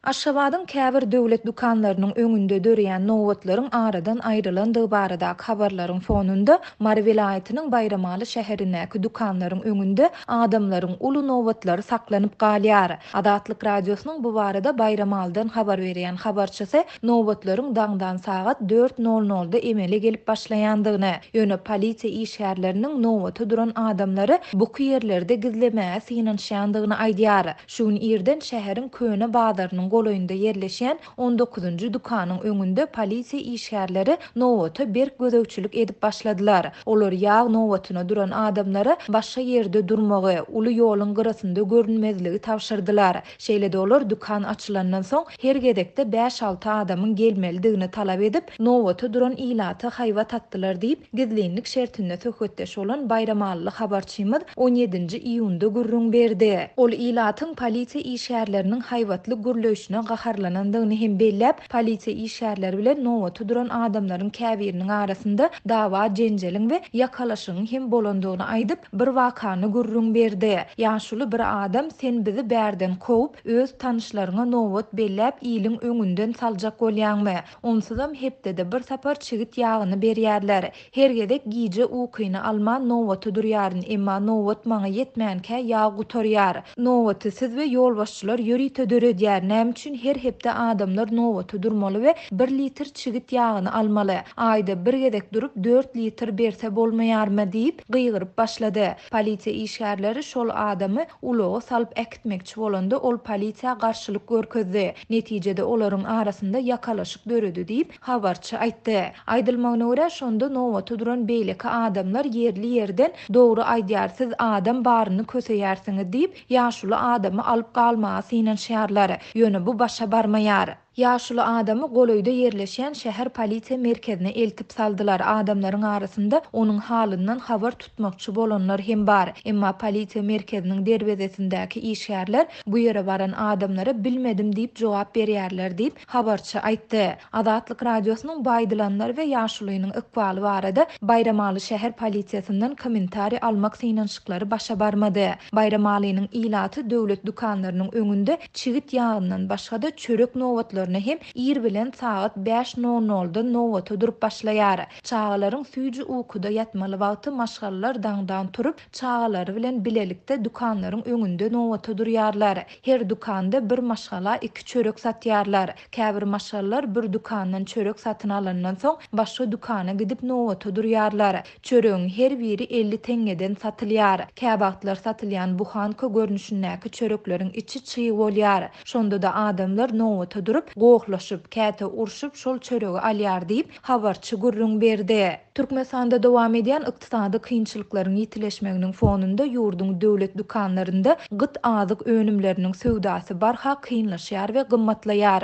Aşgabatdyň käbir döwlet dukanlarynyň öňünde döreýän nowatlaryň aradan aýrylandygy barada habarlaryň fonunda Mary vilayatynyň Bayramaly şäherindäki dukanlaryň öňünde adamlaryň uly nowatlary saklanyp galýar. Adatlyk radiosynyň bu barada Bayramalydan habar berýän habarçysy nowatlaryň daňdan sagat 4:00-da emele gelip başlaýandygyny, ýöne polisiýa işgärleriniň nowaty duran adamlary bu ýerlerde gizlemäge synanşýandygyny aýdýar. Şuň ýerden şäheriň köne bazarynyň goloýunda yerleşen 19-njy dukanyň öňünde polisiýa işgärleri nowaty berk gözegçilik edip başladylar. Olar ýag nowatyna duran adamlara başga ýerde durmagy, uly ýoluň gyrasynda görünmezligi tapşyrdylar. Şeýle-de olar dukan açylandan soň her gedekde 5-6 adamyň gelmelidigini talap edip nowaty duran ilaty haýwa tatdylar diýip gizlenlik şertinde söhbetdeş bolan Bayramalyly habarçymyz 17-nji iýunda gürrüň berdi. Ol ilatyň polisiýa işgärleriniň haýwatly gürleşine gaharlanandygyny hem bellep, polisiýa işgärleri bilen nowaty duran adamlaryň käbiriniň arasynda dawa, jenjeliň we ýakalaşygyň hem bolandygyny aýdyp bir wakany gürrüň berdi. Ýaşuly bir adam sen bizi bärden kovup öz tanyşlaryňa nowat bellep ýylyň öňünden saljak bolýanmy? Onsuzam hepde bir sapar çigit ýagyny berýärler. Her gedek giýje ukyny alman nowaty durýaryn, emma nowat maňa ýetmänkä ýag gutarýar. Nowaty siz we ýolbaşçylar ýörite döredýär. Näme üçin her hepde adamlar nowaty durmaly we 1 litr çigit ýagyny almaly. Aýda bir gedek durup 4 litr berse bolmaýarmy diýip gıýgyryp başlady. Polisiýa işgärleri şol adamy uloga salyp äkitmekçi bolanda ol polisiýa garşylyk görkezdi. Netijede olaryň arasynda ýakalaşyk döredi diýip habarçy aýtdy. Aýdylmagyna görä şonda nowaty duran beýleki adamlar ýerli ýerden dogry aýdýar, siz adam baryny köseýärsiňiz diýip ýaşuly adamy alyp galmagy synanşýarlar. Ýöne bu başa barmaýar. Ýaşuly adamy goloýda yerleşen şäher polisiýa merkezine eltip saldylar. Adamlaryň arasynda onuň halyndan habar tutmakçy bolanlar hem bar. Emma polisiýa merkeziniň derwezesindäki işgärler bu ýere baran adamlara bilmedim diýip jogap berýärler diýip habarçy aýtdy. Adatlyk radiosynyň baýdylanlar we ýaşulynyň ykbaly barada Bayramaly şäher polisiýasyndan kommentari almak synanşyklary başa barmady. Bayramalynyň ilaty döwlet dukanlarynyň öňünde çigit ýagyndan başga-da çörek nowatlaryny hem ýer bilen saat 5:00-da nowaty durup başlaýar. Çağalaryň süýji ukuda ýatmaly wagty maşgallar daňdan turup çağalary bilen bilelikde dukanlaryň öňünde nowaty durýarlar. Her dukanda bir maşgala 2 çörek satýarlar. Käbir maşgallar bir dukandan çörek satyn alandan soň başga dukana gidip nowaty durýarlar. Çöregiň her biri 50 teňeden satylýar. Käbagtlar satylýan buhanka görnüşindäki çörekleriň içi çyý bolýar. Şonda da adamlar nowaty durup goğlaşyp, käte urşup şol çöregi alýar diýip habarçy gürrüň berdi. Türkmenistanda dowam edýän ykdysady kynçylyklaryň ýitileşmeginiň fonunda ýurdun döwlet dukanlarynda gyt azyk önümleriniň söwdasy barha kynlaşýar we gymmatlaýar.